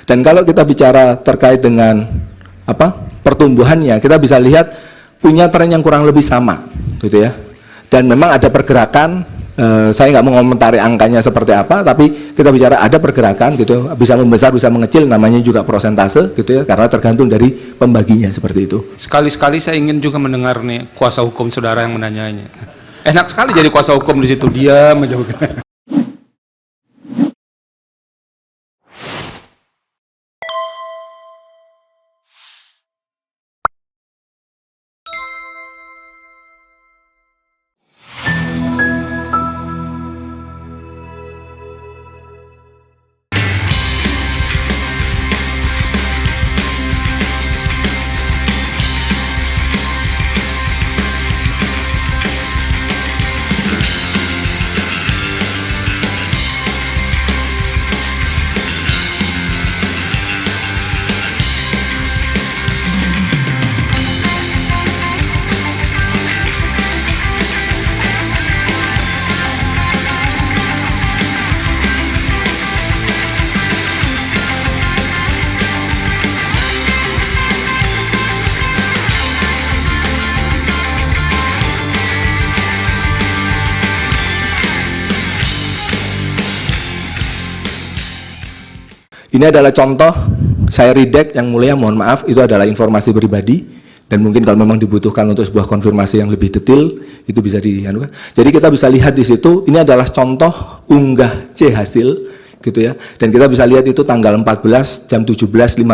Dan kalau kita bicara terkait dengan pertumbuhannya, kita bisa lihat punya tren yang kurang lebih sama, gitu ya. Dan memang ada pergerakan, saya nggak mau mengomentari angkanya seperti apa, tapi kita bicara ada pergerakan, gitu, bisa membesar, bisa mengecil, namanya juga prosentase, gitu ya, karena tergantung dari pembaginya seperti itu. Sekali-sekali saya ingin juga mendengar nih kuasa hukum saudara yang menanyanya. Enak sekali jadi kuasa hukum di situ, diam aja begitu. Ini adalah contoh, saya redact yang mulia, mohon maaf, itu adalah informasi pribadi, dan mungkin kalau memang dibutuhkan untuk sebuah konfirmasi yang lebih detail, itu bisa dianukan. Jadi kita bisa lihat di situ, ini adalah contoh unggah C hasil, gitu ya, dan kita bisa lihat itu tanggal 14 jam 17.55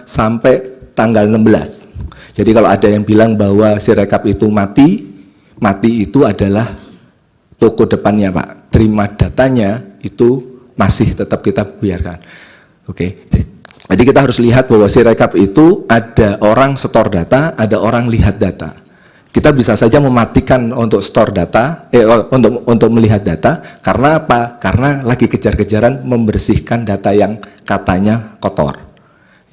sampai tanggal 16. Jadi kalau ada yang bilang bahwa Sirekap itu mati itu adalah toko depannya Pak, terima datanya itu masih tetap kita biarkan. Oke, jadi kita harus lihat bahwa Sirekap itu ada orang store data, ada orang lihat data. Kita bisa saja mematikan untuk store data, untuk melihat data, karena apa? Karena lagi kejar-kejaran membersihkan data yang katanya kotor.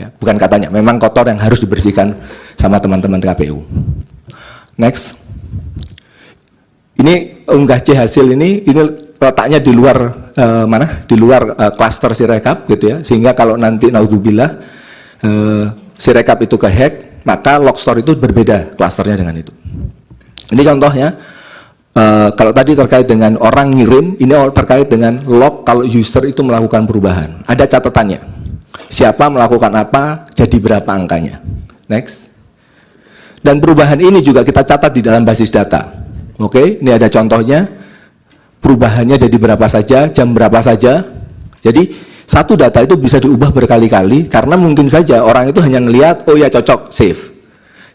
Ya, bukan katanya, memang kotor yang harus dibersihkan sama teman-teman KPU. Next, ini unggah C hasil ini letaknya di luar di luar klaster Sirekap, gitu ya, sehingga kalau nanti naudzubillah Sirekap itu kehack, maka logstore itu berbeda klasternya dengan itu. Ini contohnya, kalau tadi terkait dengan orang ngirim, ini terkait dengan log kalau user itu melakukan perubahan. Ada catatannya, siapa melakukan apa, jadi berapa angkanya. Next. Dan perubahan ini juga kita catat di dalam basis data. Oke, ini ada contohnya. Perubahannya jadi berapa saja, jam berapa saja. Jadi satu data itu bisa diubah berkali-kali karena mungkin saja orang itu hanya melihat, oh ya cocok, save.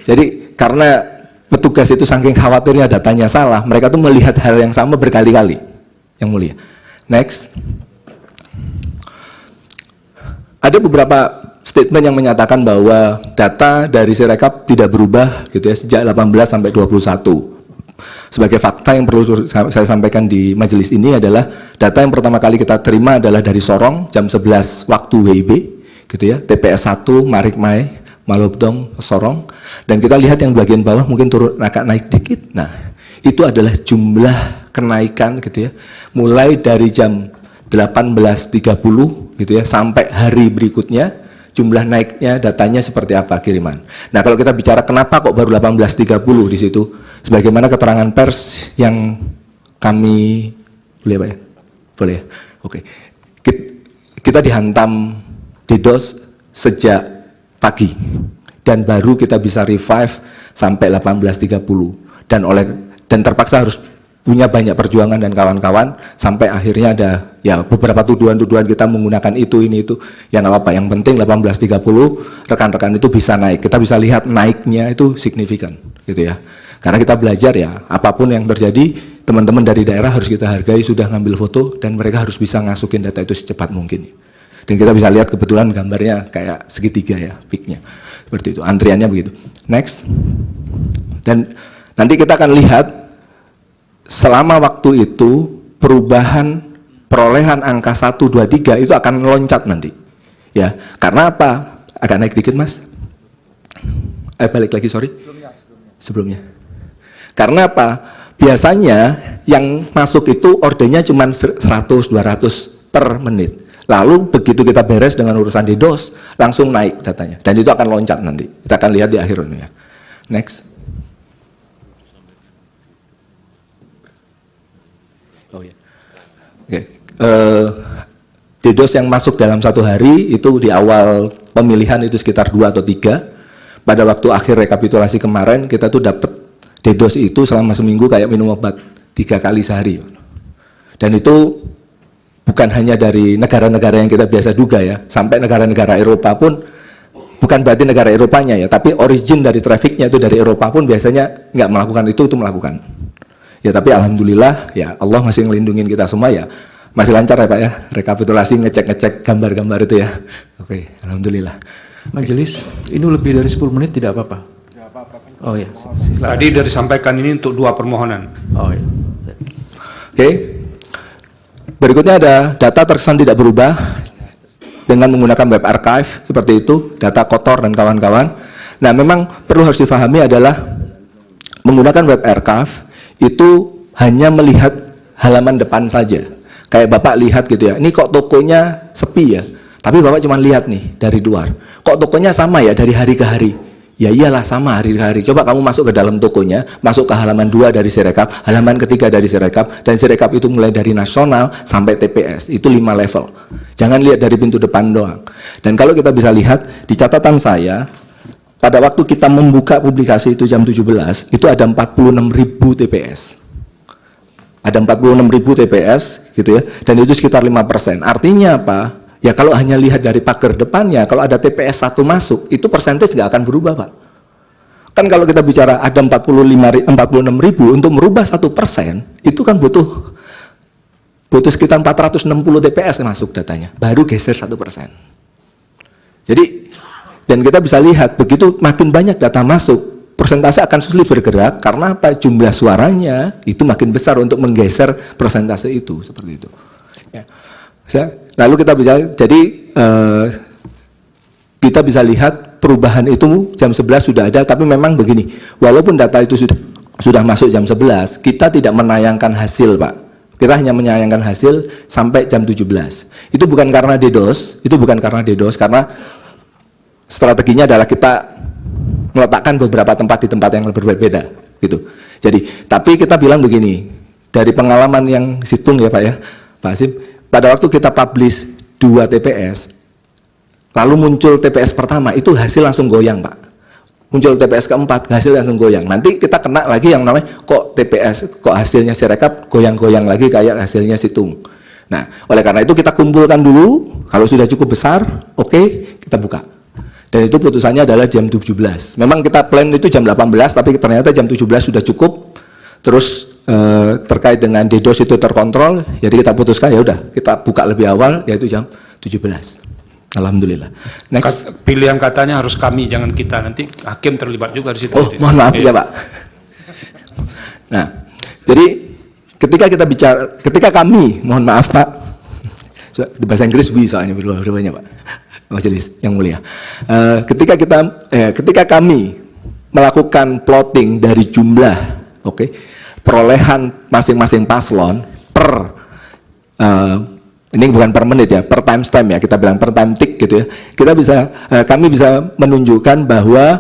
Jadi karena petugas itu saking khawatirnya datanya salah, mereka tuh melihat hal yang sama berkali-kali. Yang mulia. Next. Ada beberapa statement yang menyatakan bahwa data dari Sirekap tidak berubah, gitu ya, sejak 18 sampai 21. Sebagai fakta yang perlu saya sampaikan di majelis ini adalah data yang pertama kali kita terima adalah dari Sorong jam 11 waktu WIB, gitu ya, TPS 1 Marik Mai Malobdong Sorong, dan kita lihat yang bagian bawah mungkin turun agak naik dikit. Nah, itu adalah jumlah kenaikan, gitu ya, mulai dari jam 18.30, gitu ya, sampai hari berikutnya. Jumlah naiknya datanya seperti apa kiriman. Nah, kalau kita bicara kenapa kok baru 18.30 di situ, sebagaimana keterangan pers yang kami boleh Pak ya? Boleh ya? Oke. Kita dihantam DDoS sejak pagi dan baru kita bisa revive sampai 18.30 dan terpaksa harus punya banyak perjuangan dan kawan-kawan sampai akhirnya ada ya beberapa tuduhan-tuduhan kita menggunakan ini itu ya nggak apa-apa, yang penting 18.30 rekan-rekan itu bisa naik, kita bisa lihat naiknya itu signifikan, gitu ya, karena kita belajar ya apapun yang terjadi teman-teman dari daerah harus kita hargai sudah ngambil foto dan mereka harus bisa ngasukin data itu secepat mungkin, dan kita bisa lihat kebetulan gambarnya kayak segitiga ya peaknya seperti itu, antriannya begitu. Next. Dan nanti kita akan lihat selama waktu itu perubahan perolehan angka 1, 2, 3 itu akan loncat nanti ya, karena apa? Agak naik dikit Mas, balik lagi, sorry, sebelumnya. Karena apa? Biasanya yang masuk itu ordernya cuma 100-200 per menit, Lalu begitu kita beres dengan urusan DDoS, langsung naik datanya. Dan itu akan loncat nanti. Kita akan lihat di akhir ini ya. Next. Oh ya. Oke. DDoS yang masuk dalam satu hari itu di awal pemilihan itu sekitar 2 atau 3. Pada waktu akhir rekapitulasi kemarin kita tuh dapat DDoS itu selama seminggu kayak minum obat 3 kali sehari. Dan itu bukan hanya dari negara-negara yang kita biasa duga ya, sampai negara-negara Eropa pun, bukan berarti negara Eropanya ya, tapi origin dari trafficnya itu dari Eropa pun biasanya nggak melakukan itu melakukan. Ya tapi alhamdulillah ya Allah masih ngelindungin kita semua ya, masih lancar ya Pak ya, rekapitulasi ngecek-ngecek gambar-gambar itu ya. Oke, alhamdulillah. Majelis, ini lebih dari 10 menit tidak apa-apa? Tidak apa-apa. Oh ya, silakan. Tadi sudah disampaikan ini untuk 2 permohonan. Oh ya. Oke. Berikutnya ada data terkesan tidak berubah dengan menggunakan web archive seperti itu, data kotor dan kawan-kawan. Nah, memang perlu harus difahami adalah menggunakan web archive itu hanya melihat halaman depan saja. Kayak Bapak lihat gitu ya, ini kok tokonya sepi ya, tapi Bapak cuma lihat nih dari luar. Kok tokonya sama ya dari hari ke hari? Ya iyalah sama hari ke hari. Coba kamu masuk ke dalam tokonya, masuk ke halaman 2 dari Sirekap, halaman ketiga dari Sirekap, dan Sirekap itu mulai dari nasional sampai TPS, itu 5 level. Jangan lihat dari pintu depan doang. Dan kalau kita bisa lihat, di catatan saya, pada waktu kita membuka publikasi itu jam 17, itu ada 46.000 TPS. Ada 46.000 TPS, gitu ya, dan itu sekitar 5%. Artinya apa? Ya kalau hanya lihat dari pagar depannya, kalau ada TPS 1 masuk, itu persentase nggak akan berubah Pak. Kan kalau kita bicara ada 46.000, untuk merubah 1%, itu kan butuh sekitar 460 TPS masuk datanya, baru geser 1%. Jadi, dan kita bisa lihat, begitu makin banyak data masuk, persentase akan sulit bergerak, karena apa? Jumlah suaranya itu makin besar untuk menggeser persentase itu, seperti itu. Ya. Lalu kita bisa, jadi kita bisa lihat perubahan itu jam 11 sudah ada, tapi memang begini, walaupun data itu sudah masuk jam 11, kita tidak menayangkan hasil Pak. Kita hanya menayangkan hasil sampai jam 17. Itu bukan karena DDoS, karena strateginya adalah kita meletakkan beberapa tempat di tempat yang berbeda, gitu. Jadi, tapi kita bilang begini, dari pengalaman yang situng ya Pak ya, Pak Hasim, pada waktu kita publish 2 TPS, lalu muncul TPS pertama, itu hasil langsung goyang Pak. Muncul TPS keempat, hasil langsung goyang. Nanti kita kena lagi yang namanya, kok TPS, kok hasilnya Sirekap goyang-goyang lagi kayak hasilnya situng. Nah, oleh karena itu kita kumpulkan dulu, kalau sudah cukup besar, oke, kita buka. Dan itu putusannya adalah jam 17. Memang kita plan itu jam 18, tapi ternyata jam 17 sudah cukup. Terus terkait dengan DDoS itu terkontrol, jadi kita putuskan ya udah kita buka lebih awal, yaitu jam 17. Alhamdulillah. Next. Pilihan katanya harus kami, jangan kita, nanti hakim terlibat juga di situ. Oh, mohon maaf ya Pak. Nah, jadi ketika kami, mohon maaf Pak, di bahasa Inggris we soalnya berdua-duanya Pak, majelis yang mulia. Ketika kami melakukan plotting dari jumlah, perolehan masing-masing paslon per ini bukan per menit ya, per timestamp ya, kita bilang per time tick gitu ya. Kami bisa menunjukkan bahwa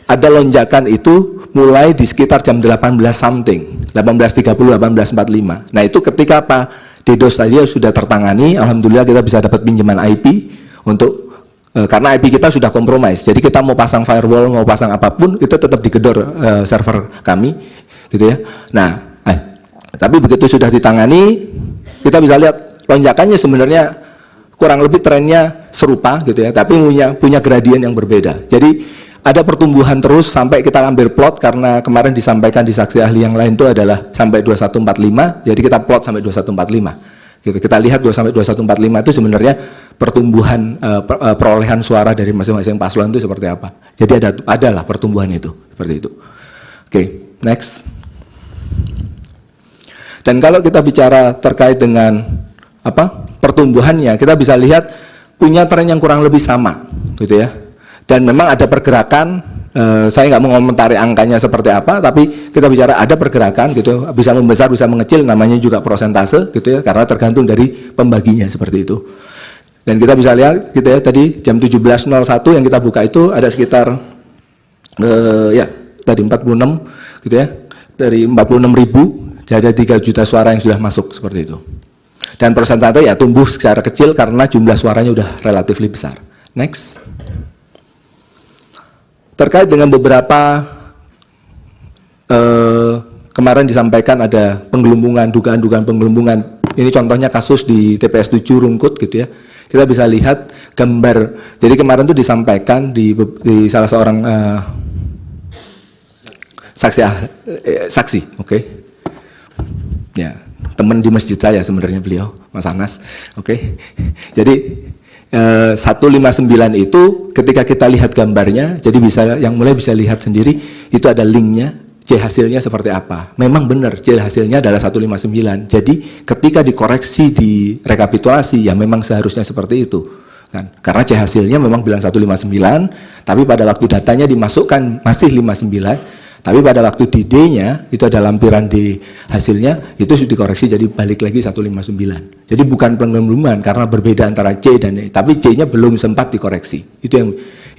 ada lonjakan itu mulai di sekitar jam 18 something, 18.30, 18.45. Nah itu ketika Pak DDoS tadi sudah tertangani, alhamdulillah kita bisa dapat pinjaman IP untuk karena IP kita sudah kompromis. Jadi kita mau pasang firewall, mau pasang apapun itu tetap digedor server kami. Gitu ya. Nah, tapi begitu sudah ditangani, kita bisa lihat lonjakannya sebenarnya kurang lebih trennya serupa gitu ya, tapi punya gradien yang berbeda. Jadi ada pertumbuhan terus sampai kita ambil plot, karena kemarin disampaikan di saksi ahli yang lain itu adalah sampai 2145, jadi kita plot sampai 2145. Gitu. Kita lihat sampai 2145 itu sebenarnya pertumbuhan perolehan suara dari masing-masing paslon itu seperti apa. Jadi adalah pertumbuhan itu seperti itu. Oke, next. Dan kalau kita bicara terkait dengan pertumbuhannya, kita bisa lihat punya tren yang kurang lebih sama, gitu ya. Dan memang ada pergerakan, saya nggak mau mengomentari angkanya seperti apa, tapi kita bicara ada pergerakan, gitu, bisa membesar, bisa mengecil, namanya juga prosentase, gitu ya, karena tergantung dari pembaginya seperti itu. Dan kita bisa lihat gitu ya, tadi jam 17.01 yang kita buka itu ada sekitar ya tadi 46 gitu ya, dari 46.000 ada 3 juta suara yang sudah masuk seperti itu. Dan persentase ya tumbuh secara kecil karena jumlah suaranya udah relatif besar. Next. Terkait dengan beberapa kemarin disampaikan ada penggelembungan, dugaan-dugaan penggelembungan. Ini contohnya kasus di TPS 7 Rungkut gitu ya. Kita bisa lihat gambar. Jadi kemarin itu disampaikan di salah seorang saksi, oke. Ya, teman di masjid saya sebenarnya beliau, Mas Anas, oke. Jadi 159 itu ketika kita lihat gambarnya, jadi yang mulai bisa lihat sendiri itu ada linknya. C hasilnya seperti apa? Memang benar C hasilnya adalah 159. Jadi ketika dikoreksi di rekapitulasi ya memang seharusnya seperti itu kan. Karena C hasilnya memang bilang 159, tapi pada waktu datanya dimasukkan masih 59, tapi pada waktu di D-nya itu ada lampiran D hasilnya itu sudah dikoreksi jadi balik lagi 159. Jadi bukan penggelembungan karena berbeda antara C dan E, tapi C-nya belum sempat dikoreksi. Itu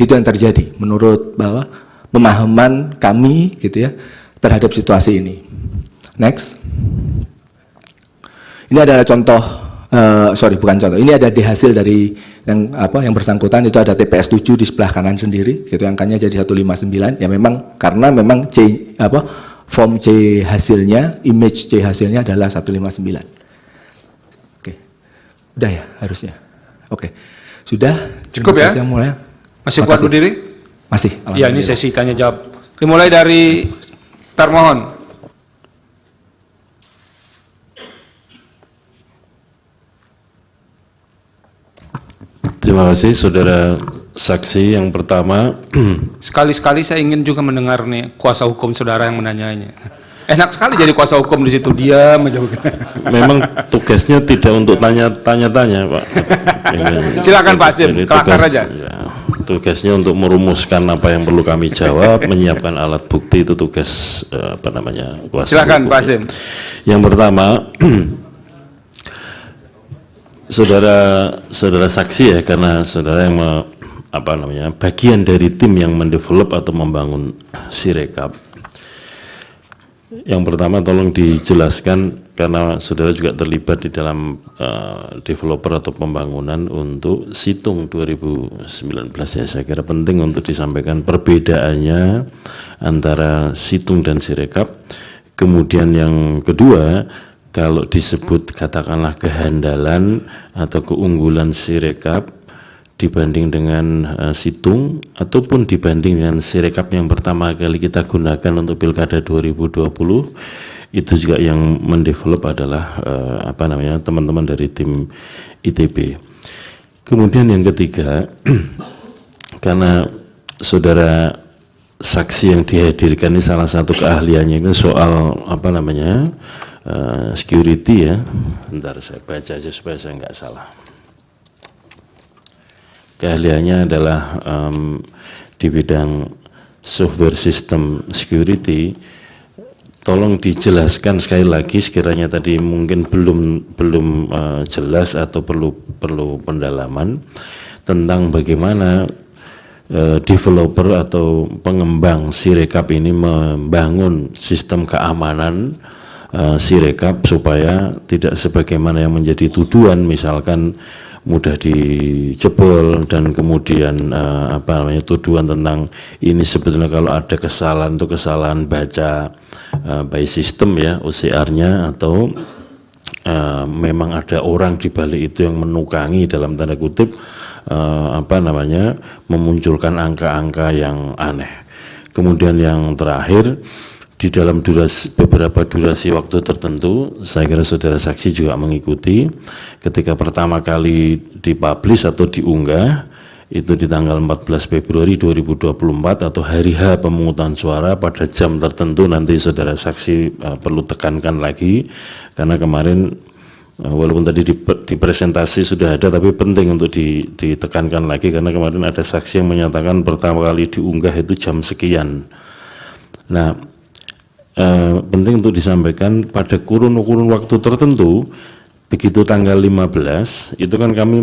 yang terjadi menurut bahwa pemahaman kami gitu ya terhadap situasi ini. Next. Ini adalah contoh, bukan contoh. Ini ada hasil dari yang bersangkutan itu ada TPS 7 di sebelah kanan sendiri, gitu angkanya jadi 159. Ya memang karena memang form C hasilnya, image C hasilnya adalah 159. Oke. Udah ya harusnya. Oke. Sudah. Cukup ya? Masih kuat berdiri? Masih. Ya, ini sesi tanya jawab. Dimulai dari termohon. Terima kasih saudara saksi. Yang pertama, Sekali-sekali saya ingin juga mendengar nih kuasa hukum saudara yang menanyanya. Enak sekali jadi kuasa hukum di situ, diam aja. memang tugasnya tidak untuk tanya-tanya, Pak. Silakan Pak Sim, kelakar aja. Ya, tugasnya untuk merumuskan apa yang perlu kami jawab, menyiapkan alat bukti, itu tugas kuasa Silakan hukum. Pak Sim. Yang pertama, saudara saksi ya, karena saudara yang bagian dari tim yang mendevelop atau membangun Sirekap. Yang pertama tolong dijelaskan karena saudara juga terlibat di dalam developer atau pembangunan untuk Situng 2019 ya. Saya kira penting untuk disampaikan perbedaannya antara Situng dan Sirekap. Kemudian yang kedua, kalau disebut katakanlah kehandalan atau keunggulan Sirekap dibanding dengan Situng ataupun dibanding dengan Sirekap yang pertama kali kita gunakan untuk Pilkada 2020, itu juga yang mendevelop adalah teman-teman dari tim ITB. Kemudian yang ketiga, karena saudara saksi yang dihadirkan ini salah satu keahliannya itu soal security ya. Bentar saya baca aja supaya saya nggak salah. Keahliannya adalah di bidang software system security. Tolong dijelaskan sekali lagi sekiranya tadi mungkin belum jelas atau perlu pendalaman tentang bagaimana developer atau pengembang Sirekap ini membangun sistem keamanan Sirekap supaya tidak sebagaimana yang menjadi tuduhan, misalkan mudah dijebol dan kemudian tuduhan tentang ini sebetulnya kalau ada kesalahan itu kesalahan baca by system ya, OCR-nya, atau memang ada orang di balik itu yang menukangi dalam tanda kutip memunculkan angka-angka yang aneh. Kemudian yang terakhir, di dalam beberapa durasi waktu tertentu, saya kira saudara saksi juga mengikuti, ketika pertama kali dipublish atau diunggah, itu di tanggal 14 Februari 2024 atau hari H pemungutan suara pada jam tertentu, nanti saudara saksi perlu tekankan lagi, karena kemarin walaupun tadi di presentasi sudah ada, tapi penting untuk ditekankan lagi, karena kemarin ada saksi yang menyatakan pertama kali diunggah itu jam sekian. Nah, penting untuk disampaikan pada kurun waktu tertentu, begitu tanggal 15 itu kan kami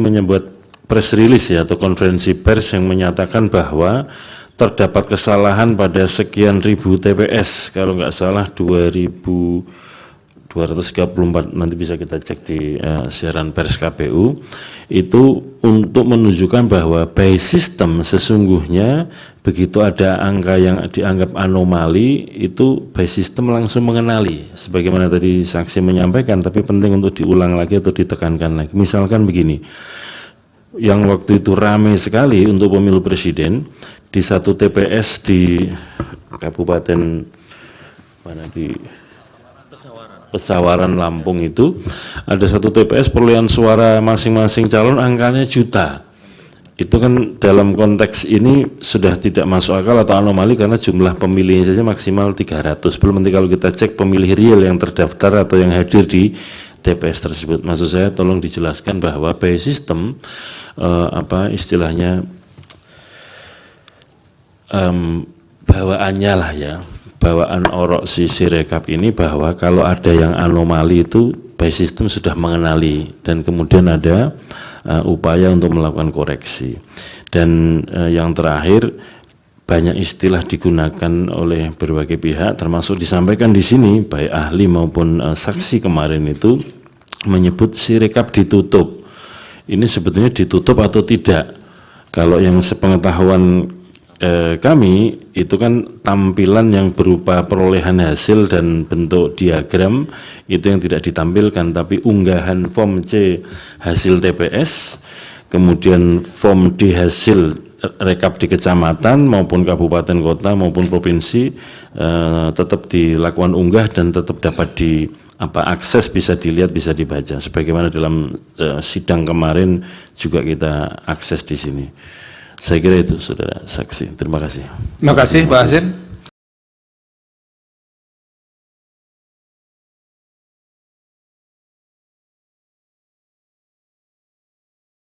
press release ya atau konferensi pers yang menyatakan bahwa terdapat kesalahan pada sekian ribu TPS, kalau nggak salah 2.234, nanti bisa kita cek di siaran pers KPU, itu untuk menunjukkan bahwa by system sesungguhnya begitu ada angka yang dianggap anomali, itu by system langsung mengenali, sebagaimana tadi saksi menyampaikan, tapi penting untuk diulang lagi atau ditekankan lagi. Misalkan begini, yang waktu itu ramai sekali untuk pemilu presiden, di satu TPS di Kabupaten mana di Pesawaran Lampung itu ada satu TPS perolehan suara masing-masing calon angkanya juta. Itu kan dalam konteks ini sudah tidak masuk akal atau anomali karena jumlah pemilihnya saja maksimal 300. Belum nanti kalau kita cek pemilih real yang terdaftar atau yang hadir di TPS tersebut. Maksud saya tolong dijelaskan bahwa by system apa istilahnya bawaannya lah ya, bawaan orok si Sirekap ini bahwa kalau ada yang anomali itu by system sudah mengenali dan kemudian ada upaya untuk melakukan koreksi. Dan yang terakhir, banyak istilah digunakan oleh berbagai pihak termasuk disampaikan di sini baik ahli maupun saksi kemarin itu menyebut Sirekap ditutup. Ini sebetulnya ditutup atau tidak? Kalau yang sepengetahuan kami itu kan tampilan yang berupa perolehan hasil dan bentuk diagram itu yang tidak ditampilkan, tapi unggahan form C hasil TPS, kemudian form D hasil rekap di kecamatan maupun kabupaten kota maupun provinsi tetap dilakukan unggah dan tetap dapat akses, bisa dilihat, bisa dibaca sebagaimana dalam sidang kemarin juga kita akses di sini. Saya kira itu saudara saksi. Terima kasih. Terima kasih Pak Hasim.